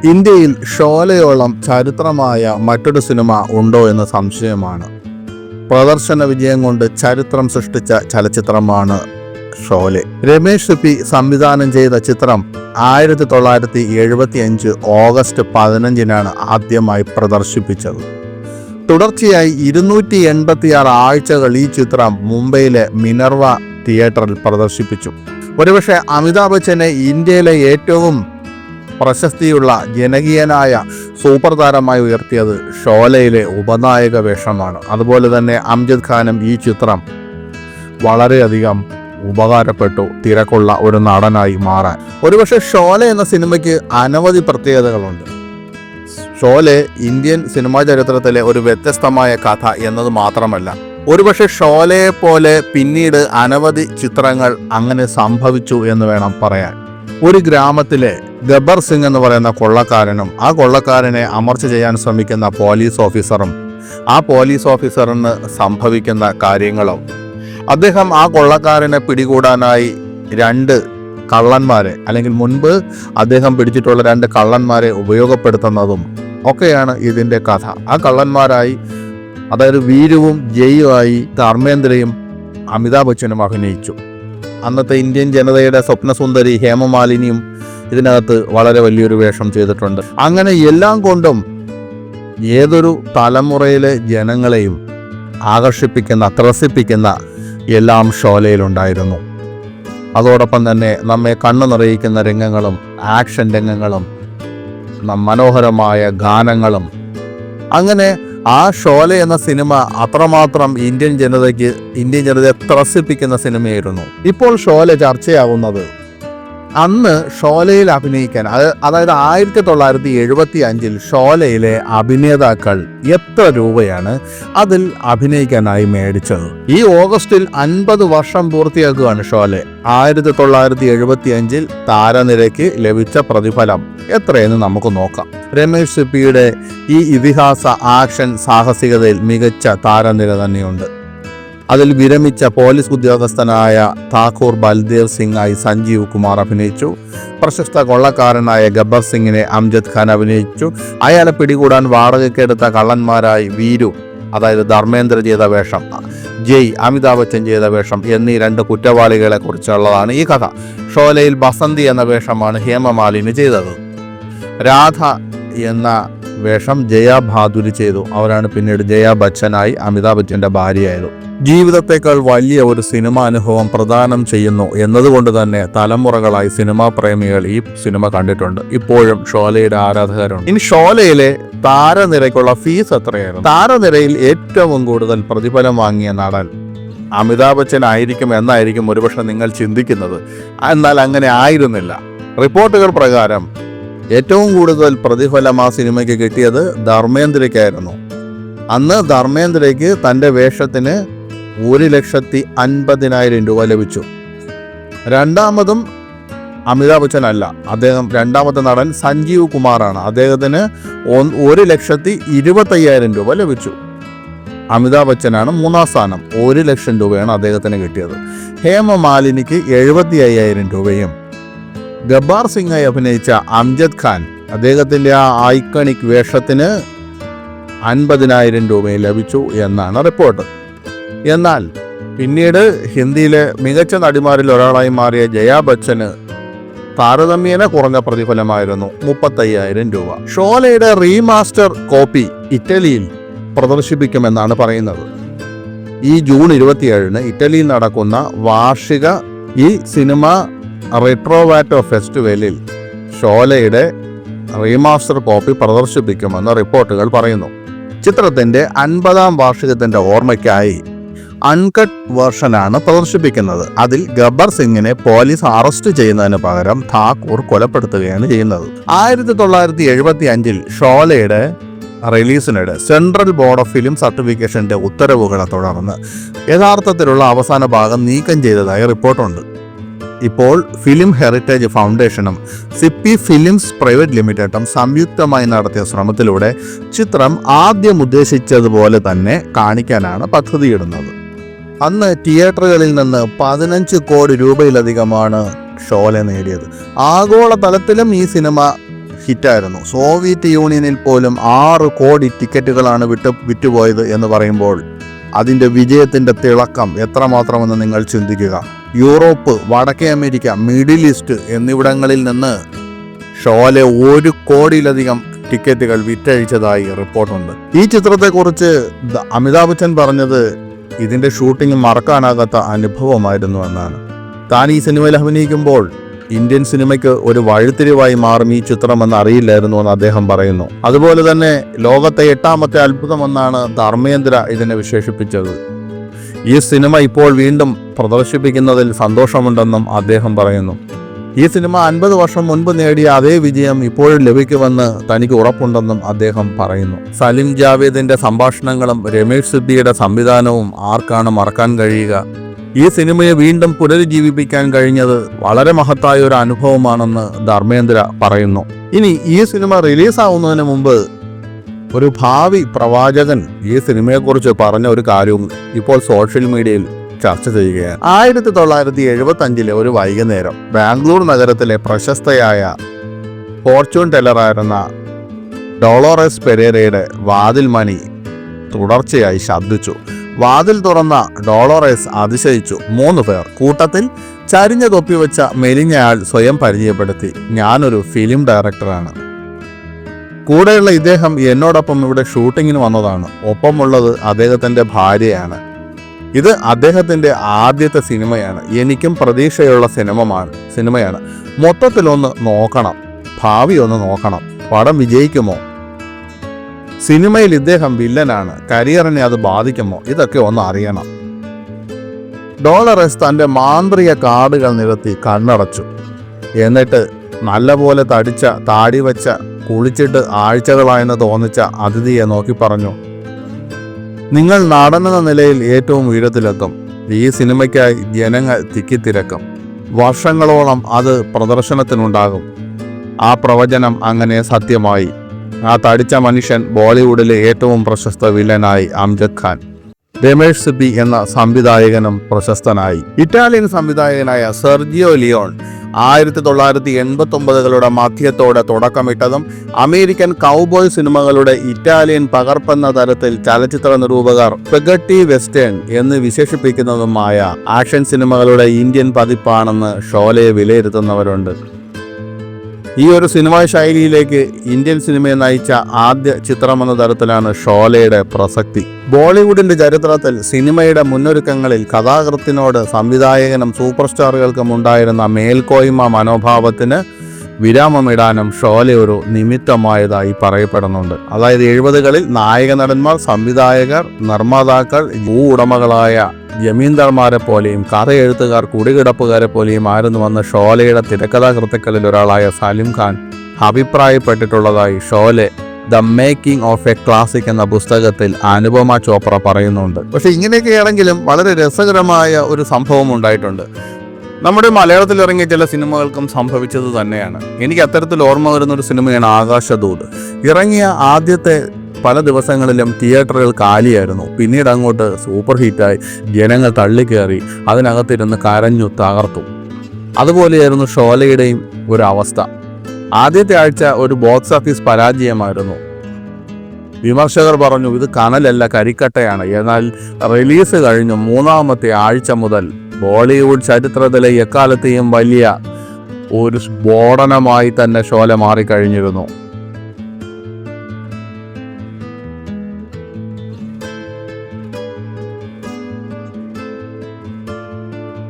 ഇന്ത്യയിൽ ഷോലയോളം ചരിത്രമായ മറ്റൊരു സിനിമ ഉണ്ടോ എന്ന സംശയമാണ്. പ്രദർശന വിജയം കൊണ്ട് ചരിത്രം സൃഷ്ടിച്ച ചലച്ചിത്രമാണ് ഷോലെ. രമേഷ് സിപ്പി സംവിധാനം ചെയ്ത ചിത്രം 1975 ഓഗസ്റ്റ് 15 ആദ്യമായി പ്രദർശിപ്പിച്ചത്. തുടർച്ചയായി 286 ആഴ്ചകൾ ഈ ചിത്രം മുംബൈയിലെ മിനർവ തിയേറ്ററിൽ പ്രദർശിപ്പിച്ചു. ഒരുപക്ഷെ അമിതാഭ് ബച്ചനെ ഇന്ത്യയിലെ ഏറ്റവും പ്രശസ്തിയുള്ള ജനകീയനായ സൂപ്പർ താരമായി ഉയർത്തിയത് ഷോലയിലെ ഉപനായക വേഷമാണ്. അതുപോലെ തന്നെ അംജദ് ഖാനും ഈ ചിത്രം വളരെയധികം ഉപകാരപ്പെട്ടു തിരക്കുള്ള ഒരു നടനായി മാറാൻ. ഒരുപക്ഷെ ഷോല എന്ന സിനിമയ്ക്ക് അനവധി പ്രത്യേകതകളുണ്ട്. ഷോലെ ഇന്ത്യൻ സിനിമാ ചരിത്രത്തിലെ ഒരു വ്യത്യസ്തമായ കഥ എന്നത് മാത്രമല്ല, ഒരുപക്ഷെ ഷോലയെ പോലെ പിന്നീട് അനവധി ചിത്രങ്ങൾ അങ്ങനെ സംഭവിച്ചു എന്ന് വേണം പറയാൻ. ഒരു ഗ്രാമത്തിലെ ഗബ്ബർ സിംഗ് എന്ന് പറയുന്ന കൊള്ളക്കാരനും ആ കൊള്ളക്കാരനെ അമർച്ച ചെയ്യാൻ ശ്രമിക്കുന്ന പോലീസ് ഓഫീസറും ആ പോലീസ് ഓഫീസറിന് സംഭവിക്കുന്ന കാര്യങ്ങളും, അദ്ദേഹം ആ കൊള്ളക്കാരനെ പിടികൂടാനായി 2 കള്ളന്മാരെ അല്ലെങ്കിൽ മുൻപ് അദ്ദേഹം പിടിച്ചിട്ടുള്ള 2 കള്ളന്മാരെ ഉപയോഗപ്പെടുത്തുന്നതും ഒക്കെയാണ് ഇതിൻ്റെ കഥ. ആ കള്ളന്മാരായി, അതായത് വീരുവും ജയുമായി ധർമ്മേന്ദ്രയും അമിതാഭ് ബച്ചനും അഭിനയിച്ചു. അന്നത്തെ ഇന്ത്യൻ ജനതയുടെ സ്വപ്നസുന്ദരി ഹേമമാലിനിയും ഇതിനകത്ത് വളരെ വലിയൊരു വേഷം ചെയ്തിട്ടുണ്ട്. അങ്ങനെ എല്ലാം കൊണ്ടും ഏതൊരു തലമുറയിലെ ജനങ്ങളെയും ആകർഷിപ്പിക്കുന്ന, ത്രസിപ്പിക്കുന്ന എല്ലാം ഷോലയിലുണ്ടായിരുന്നു. അതോടൊപ്പം തന്നെ നമ്മെ കണ്ണു നിറയിക്കുന്ന രംഗങ്ങളും ആക്ഷൻ രംഗങ്ങളും മനോഹരമായ ഗാനങ്ങളും, അങ്ങനെ ആ ഷോല എന്ന സിനിമ അത്രമാത്രം ഇന്ത്യൻ ജനതയെ ത്രസിപ്പിക്കുന്ന സിനിമയായിരുന്നു. ഇപ്പോൾ ഷോല ചർച്ചയാകുന്നത് അന്ന് ഷോലയിൽ അഭിനയിക്കാൻ, അതായത് 1975 ഷോലയിലെ അഭിനേതാക്കൾ എത്ര രൂപയാണ് അതിൽ അഭിനയിക്കാനായി മേടിച്ചത്. ഈ ഓഗസ്റ്റിൽ 50 വർഷം പൂർത്തിയാക്കുകയാണ് ഷോലെ. 1975 താരനിരയ്ക്ക് ലഭിച്ച പ്രതിഫലം എത്രയെന്ന് നമുക്ക് നോക്കാം. രമേഷ് സിപ്പിയുടെ ഈ ഇതിഹാസ ആക്ഷൻ സാഹസികതയിൽ മികച്ച താരനിര തന്നെയുണ്ട്. അതിൽ വിരമിച്ച പോലീസ് ഉദ്യോഗസ്ഥനായ താക്കൂർ ബൽദേവ് സിംഗ് ആയി സഞ്ജീവ് കുമാർ അഭിനയിച്ചു. പ്രശസ്ത കൊള്ളക്കാരനായ ഗബ്ബർ സിംഗിനെ അംജദ് ഖാൻ അഭിനയിച്ചു. അയാളെ പിടികൂടാൻ വാടകയ്ക്കെടുത്ത കള്ളന്മാരായി വീരു, അതായത് ധർമ്മേന്ദ്ര ചെയ്ത വേഷം, ജയ് അമിതാഭ് ബച്ചൻ ചെയ്ത വേഷം എന്നീ 2 കുറ്റവാളികളെ കുറിച്ചുള്ളതാണ് ഈ കഥ. ഷോലയിൽ ബസന്തി എന്ന വേഷമാണ് ഹേമമാലിനി ചെയ്തത്. രാധ എന്ന വേഷം ജയ ഭാദുരി ചെയ്തു. അവരാണ് പിന്നീട് ജയ ബച്ചനായി അമിതാഭ് ബച്ചന്റെ ഭാര്യയായത്. ജീവിതത്തെക്കാൾ വലിയ ഒരു സിനിമ അനുഭവം പ്രദാനം ചെയ്യുന്നു എന്നതുകൊണ്ട് തന്നെ തലമുറകളായി സിനിമാ പ്രേമികൾ ഈ സിനിമ കണ്ടിട്ടുണ്ട്. ഇപ്പോഴും ഷോലയുടെ ആരാധകരുണ്ട്. ഇനി ഷോലയിലെ താരനിരയ്ക്കുള്ള ഫീസ് എത്രയായിരുന്നു? താരനിരയിൽ ഏറ്റവും കൂടുതൽ പ്രതിഫലം വാങ്ങിയ നടൻ അമിതാഭ് ബച്ചൻ ആയിരിക്കും എന്നായിരിക്കും ഒരുപക്ഷെ നിങ്ങൾ ചിന്തിക്കുന്നത്. എന്നാൽ അങ്ങനെ ആയിരുന്നില്ല. റിപ്പോർട്ടുകൾ പ്രകാരം ഏറ്റവും കൂടുതൽ പ്രതിഫലം ആ സിനിമയ്ക്ക് കിട്ടിയത് ധർമ്മേന്ദ്രയ്ക്കായിരുന്നു. അന്ന് ധർമ്മേന്ദ്രയ്ക്ക് തൻ്റെ വേഷത്തിന് 1,50,000 രൂപ ലഭിച്ചു. രണ്ടാമതും അമിതാഭ് ബച്ചൻ അല്ല, രണ്ടാമത്തെ നടൻ സഞ്ജീവ് കുമാറാണ്. അദ്ദേഹത്തിന് 1,25,000 രൂപ ലഭിച്ചു. അമിതാഭ് ബച്ചനാണ് 3-ാം സ്ഥാനം. 1,00,000 രൂപയാണ് അദ്ദേഹത്തിന് കിട്ടിയത്. ഹേമമാലിനിക്ക് 75,000 രൂപയും ഗബ്ബർ സിംഗായി അഭിനയിച്ച അംജദ് ഖാൻ, അദ്ദേഹത്തിൻ്റെ ആ ഐക്കണിക് വേഷത്തിന് 50,000 രൂപയും ലഭിച്ചു എന്നാണ് റിപ്പോർട്ട്. എന്നാൽ പിന്നീട് ഹിന്ദിയിലെ മികച്ച നടിമാരിൽ ഒരാളായി മാറിയ ജയാ ബച്ചന് താരതമ്യേന കുറഞ്ഞ പ്രതിഫലമായിരുന്നു 35,000 രൂപ. ഷോലയുടെ റീമാസ്റ്റർ കോപ്പി ഇറ്റലിയിൽ പ്രദർശിപ്പിക്കുമെന്നാണ് പറയുന്നത്. ഈ ജൂൺ 27 ഇറ്റലിയിൽ നടക്കുന്ന വാർഷിക ഈ സിനിമ റിട്രോവാറ്റോ ഫെസ്റ്റിവലിൽ ഷോലയുടെ റീമാസ്റ്റർ കോപ്പി പ്രദർശിപ്പിക്കുമെന്ന് റിപ്പോർട്ടുകൾ പറയുന്നു. ചിത്രത്തിന്റെ 50-ാം വാർഷികത്തിന്റെ ഓർമ്മയ്ക്കായി അൺകട്ട് വേർഷനാണ് പ്രദർശിപ്പിക്കുന്നത്. അതിൽ ഗബ്ബർ സിംഗിനെ പോലീസ് അറസ്റ്റ് ചെയ്യുന്നതിന് പകരം താക്കൂർ കൊലപ്പെടുത്തുകയാണ് ചെയ്യുന്നത്. 1975 ഷോലയുടെ റിലീസിനിടെ സെൻട്രൽ ബോർഡ് ഓഫ് ഫിലിം സർട്ടിഫിക്കേഷന്റെ ഉത്തരവുകളെ തുടർന്ന് യഥാർത്ഥത്തിലുള്ള അവസാന ഭാഗം നീക്കം ചെയ്തതായി റിപ്പോർട്ടുണ്ട്. ഇപ്പോൾ ഫിലിം ഹെറിറ്റേജ് ഫൗണ്ടേഷനും സിപ്പി ഫിലിംസ് പ്രൈവറ്റ് ലിമിറ്റഡും സംയുക്തമായി നടത്തിയ ശ്രമത്തിലൂടെ ചിത്രം ആദ്യം ഉദ്ദേശിച്ചതുപോലെ തന്നെ കാണിക്കാനാണ് പദ്ധതിയിടുന്നത്. അന്ന് തിയേറ്ററുകളിൽ നിന്ന് 15 കോടി രൂപയിലധികമാണ് ഷോലെ നേടിയത്. ആഗോളതലത്തിലും ഈ സിനിമ ഹിറ്റായിരുന്നു. സോവിയറ്റ് യൂണിയനിൽ പോലും 6 കോടി ടിക്കറ്റുകളാണ് വിറ്റുപോയത് എന്ന് പറയുമ്പോൾ അതിൻ്റെ വിജയത്തിൻ്റെ തിളക്കം എത്രമാത്രമെന്ന് നിങ്ങൾ ചിന്തിക്കുക. യൂറോപ്പ്, വടക്കേ അമേരിക്ക, മിഡിൽ ഈസ്റ്റ് എന്നിവിടങ്ങളിൽ നിന്ന് ഷോലെ 1 കോടിയിലധികം ടിക്കറ്റുകൾ വിറ്റഴിച്ചതായി റിപ്പോർട്ടുണ്ട്. ഈ ചിത്രത്തെക്കുറിച്ച് അമിതാഭ് ബച്ചൻ പറഞ്ഞത് ഇതിൻ്റെ ഷൂട്ടിംഗ് മറക്കാനാകാത്ത അനുഭവമായിരുന്നു എന്നാണ്. താൻ ഈ സിനിമയിൽ അഭിനയിക്കുമ്പോൾ ഇന്ത്യൻ സിനിമയ്ക്ക് ഒരു വഴിത്തിരിവായി മാറും ഈ ചിത്രമെന്ന് അറിയില്ലായിരുന്നു എന്ന് അദ്ദേഹം പറയുന്നു. അതുപോലെ തന്നെ ലോകത്തെ 8ാമത്തെ അത്ഭുതമെന്നാണ് ധർമ്മേന്ദ്ര ഇതിനെ വിശേഷിപ്പിച്ചത്. ഈ സിനിമ ഇപ്പോൾ വീണ്ടും പ്രദർശിപ്പിക്കുന്നതിൽ സന്തോഷമുണ്ടെന്നും അദ്ദേഹം പറയുന്നു. ഈ സിനിമ 50 വർഷം മുൻപ് നേടിയ അതേ വിജയം ഇപ്പോഴും ലഭിക്കുമെന്ന് തനിക്ക് ഉറപ്പുണ്ടെന്നും അദ്ദേഹം പറയുന്നു. സലിം ജാവേദിന്റെ സംഭാഷണങ്ങളും രമേഷ് സിദ്ദിയുടെ സംവിധാനവും ആർക്കാണ് മറക്കാൻ കഴിയുക? ഈ സിനിമയെ വീണ്ടും പുനരുജ്ജീവിപ്പിക്കാൻ കഴിഞ്ഞത് വളരെ മഹത്തായ ഒരു അനുഭവമാണെന്ന് ധർമ്മേന്ദ്ര പറയുന്നു. ഇനി ഈ സിനിമ റിലീസാവുന്നതിന് മുമ്പ് ഒരു ഭാവി പ്രവാചകൻ ഈ സിനിമയെക്കുറിച്ച് പറഞ്ഞ ഒരു കാര്യവും ഇപ്പോൾ സോഷ്യൽ മീഡിയയിൽ ചർച്ച ചെയ്യുകയാണ്. 1975 ഒരു വൈകുന്നേരം ബാംഗ്ലൂർ നഗരത്തിലെ പ്രശസ്തയായ ഫോർച്യൂൺ ടെല്ലറായിരുന്ന ഡോളോറസ് പെരേരയുടെ വാതിൽ മണി തുടർച്ചയായി ശബ്ദിച്ചു. വാതിൽ തുറന്ന ഡോളോറസ് അതിശയിച്ചു. 3 പേർ. കൂട്ടത്തിൽ ചരിഞ്ഞ തൊപ്പി വെച്ച മെലിഞ്ഞയാൾ സ്വയം പരിചയപ്പെടുത്തി, ഞാനൊരു ഫിലിം ഡയറക്ടറാണ്. കൂടെയുള്ള ഇദ്ദേഹം എന്നോടൊപ്പം ഇവിടെ ഷൂട്ടിങ്ങിന് വന്നതാണ്. ഒപ്പമുള്ളത് അദ്ദേഹത്തിൻ്റെ ഭാര്യയാണ്. ഇത് അദ്ദേഹത്തിൻ്റെ ആദ്യത്തെ സിനിമയാണ്. എനിക്കും പ്രതീക്ഷയുള്ള സിനിമയാണ്. മൊത്തത്തിലൊന്ന് നോക്കണം, ഭാവി ഒന്ന് നോക്കണം. പടം വിജയിക്കുമോ? സിനിമയിൽ ഇദ്ദേഹം വില്ലനാണ്. കരിയറിനെ അത് ബാധിക്കുമോ? ഇതൊക്കെ ഒന്ന് അറിയണം. ഡോളറസ് തൻ്റെ മാന്ത്രിക കാർഡുകൾ നിരത്തി കണ്ണടച്ചു. എന്നിട്ട് നല്ലപോലെ തടിച്ച താടി വെച്ച കുളിച്ചിട്ട് ആഴ്ചകളായെന്ന് തോന്നിച്ച അതിഥിയെ നോക്കി പറഞ്ഞു, നിങ്ങൾ നടനെന്ന നിലയിൽ ഏറ്റവും ഉയരത്തിലെത്തും. ഈ സിനിമയ്ക്കായി ജനങ്ങൾ തിക്കിത്തിരക്കും. വർഷങ്ങളോളം അത് പ്രദർശനത്തിനുണ്ടാകും. ആ പ്രവചനം അങ്ങനെ സത്യമായി. ആ തടിച്ച മനുഷ്യൻ ബോളിവുഡിലെ ഏറ്റവും പ്രശസ്ത വില്ലനായി അംജദ് ഖാൻ. രമേഷ് സിദ്ദി എന്ന സംവിധായകനും പ്രശസ്തനായി. ഇറ്റാലിയൻ സംവിധായകനായ സെർജിയോ ലിയോൺ 1989കളുടെ മധ്യത്തോടെ തുടക്കമിട്ടതും അമേരിക്കൻ കൗബോയ് സിനിമകളുടെ ഇറ്റാലിയൻ പകർപ്പെന്ന തരത്തിൽ ചലച്ചിത്ര നിരൂപകർ സ്പഗട്ടി വെസ്റ്റേൺ എന്ന് വിശേഷിപ്പിക്കുന്നതുമായ ആക്ഷൻ സിനിമകളുടെ ഇന്ത്യൻ പതിപ്പാണെന്ന് ഷോലയെ വിലയിരുത്തുന്നവരുണ്ട്. ഈ ഒരു സിനിമാ ശൈലിയിലേക്ക് ഇന്ത്യൻ സിനിമയെ നയിച്ച ആദ്യ ചിത്രമെന്ന തരത്തിലാണ് ഷോലയുടെ പ്രസക്തി. ബോളിവുഡിന്റെ ചരിത്രത്തിൽ സിനിമയുടെ മുന്നൊരുക്കങ്ങളിൽ കഥാകൃത്തിനോട് സംവിധായകനും സൂപ്പർ സ്റ്റാറുകൾക്കും ഉണ്ടായിരുന്ന മേൽക്കോയ്മ മനോഭാവത്തിന് വിരാമമിടാനും ഷോല ഒരു നിമിത്തമായതായി പറയപ്പെടുന്നുണ്ട്. അതായത് 70കളിൽ നായക നടന്മാർ, സംവിധായകർ, നിർമ്മാതാക്കൾ, ഭൂ ഉടമകളായ ജമീന്ദാർമാരെ പോലെയും കഥയെഴുത്തുകാർ, കുടികിടപ്പുകാരെ പോലെയും ആയിരുന്നു വന്ന് ഷോലയുടെ തിരക്കഥാകൃത്തുക്കളിൽ ഒരാളായ സലിം ഖാൻ അഭിപ്രായപ്പെട്ടിട്ടുള്ളതായി Sholay the making of a classic എന്ന പുസ്തകത്തിൽ അനുപമ ചോപ്ര പറയുന്നുണ്ട്. പക്ഷെ ഇങ്ങനെയൊക്കെയാണെങ്കിലും വളരെ രസകരമായ ഒരു സംഭവം ഉണ്ടായിട്ടുണ്ട്. നമ്മുടെ മലയാളത്തിൽ ഇറങ്ങിയ ചില സിനിമകൾക്കും സംഭവിച്ചത് തന്നെയാണ്. എനിക്ക് അത്തരത്തിൽ ഓർമ്മ വരുന്നൊരു സിനിമയാണ് ആകാശദൂത്. ഇറങ്ങിയ ആദ്യത്തെ പല ദിവസങ്ങളിലും തിയേറ്ററുകൾ കാലിയായിരുന്നു. പിന്നീട് അങ്ങോട്ട് സൂപ്പർ ഹിറ്റായി, ജനങ്ങൾ തള്ളിക്കയറി അതിനകത്തിരുന്ന് കരഞ്ഞു തകർത്തു. അതുപോലെയായിരുന്നു ഷോലയുടെയും ഒരു അവസ്ഥ. ആദ്യത്തെ ആഴ്ച ഒരു ബോക്സ് ഓഫീസ് പരാജയമായിരുന്നു. വിമർശകർ പറഞ്ഞു ഇത് കനലല്ല കരിക്കട്ടയാണ്. എന്നാൽ റിലീസ് കഴിഞ്ഞു 3ാമത്തെ ആഴ്ച മുതൽ ബോളിവുഡ് ചരിത്രത്തിലെ എക്കാലത്തെയും വലിയ ഒരു സ്ഫോടനമായി തന്നെ ഷോല മാറിക്കഴിഞ്ഞിരുന്നു.